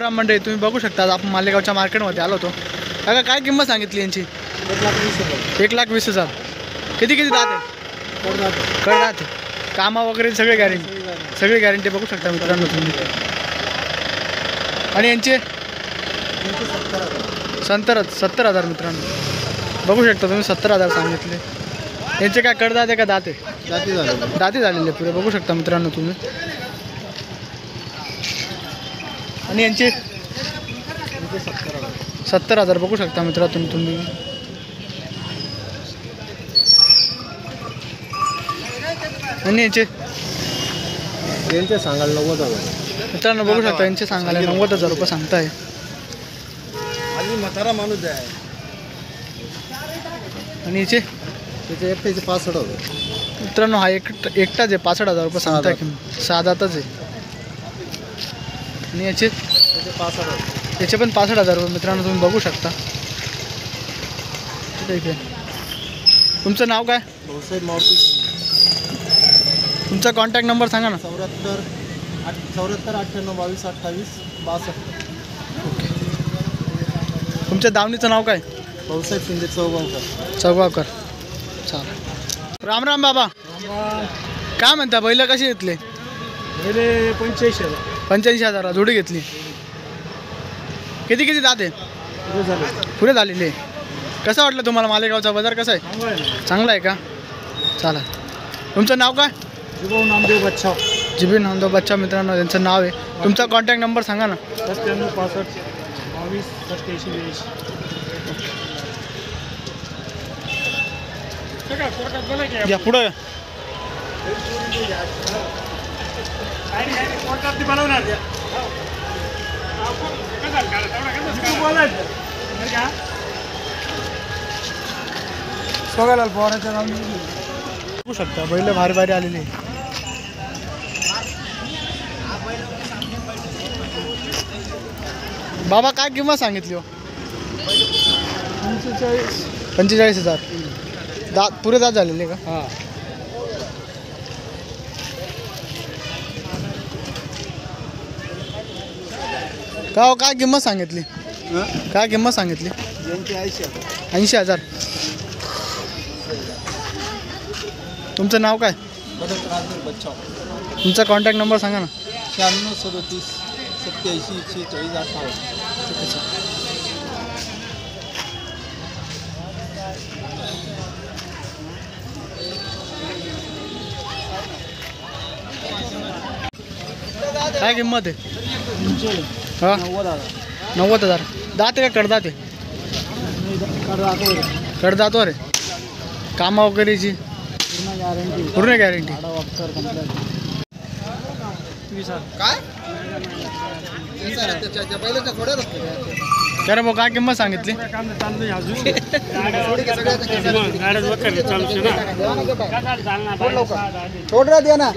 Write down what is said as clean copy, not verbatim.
राम मंडळी, तुम्ही बघू शकता आपण मालेगावच्या मार्केटमध्ये आलो होतो. काका काय किंमत सांगितली यांची? 1,20,000. किती दात आहे? कडदात. कामा वगैरे सगळे गॅरंटी बघू शकता मित्रांनो तुम्ही. आणि यांचे 70,000 मित्रांनो बघू शकता तुम्ही. 70,000 सांगितले. यांचे काय कडदात आहे का दात आहे? दाती झालेले पुरे बघू शकता मित्रांनो तुम्ही. आणि यांचे 70,000 बघू शकता मित्रांनो तुम्ही. आणि यांचे सांगायला 90,000 मित्रांनो बघू शकता. यांचे सांगायला 90,000 रुपये सांगताय. म्हातारा माणूस आहे. आणि याचे एकट्याचे 65,000 मित्रांनो. हा एकटाच आहे. 65,000 रुपये सांगताय किंमत. 6 दातच आहे. आणि याचे 65,000. याचे पण 65,000 रुपये मित्रांनो तुम्ही बघू शकता. ठीक आहे. तुमचं नाव काय? भाऊसाहेब मारुती. तुमचा कॉन्टॅक्ट नंबर सांगा ना. 74 98 22 28 62. ओके. तुमच्या दावणीचं नाव काय? भाऊसाहेब शिंदे चौगावकर. चालेल. राम राम बाबा. काय म्हणता? बैल कशी घेतले? 85,000 जोडी घेतली. किती दात आहे? पुरे झालेले. कसं वाटलं तुम्हाला मालेगावचा बाजार कसा आहे? चांगला आहे का? चालेल. तुमचं नाव काय? जिबीन नामदेव बच्चा मित्रांनो त्यांचं नाव आहे. तुमचा कॉन्टॅक्ट नंबर सांगा ना. 95 65 22 87 82. या पुढं. बघू शकता बैल भारी आलेली. बाबा काय किंमत सांगितली हो? 45,000. दात पुरे दात झालेले का? हां. का हो, काय किंमत सांगितली? काय किंमत सांगितली? 80,000. तुमचं नाव काय? तुमचा कॉन्टॅक्ट नंबर सांगा ना. 96 37 87 46 58. काय किंमत आहे? हां 90,000. दात आहे का कडदात आहे? कडदातवर आहे. कामा वगैरेची पूर्ण गॅरंटी. काय तर मग काय किंमत सांगितली? थोडं द्या ना.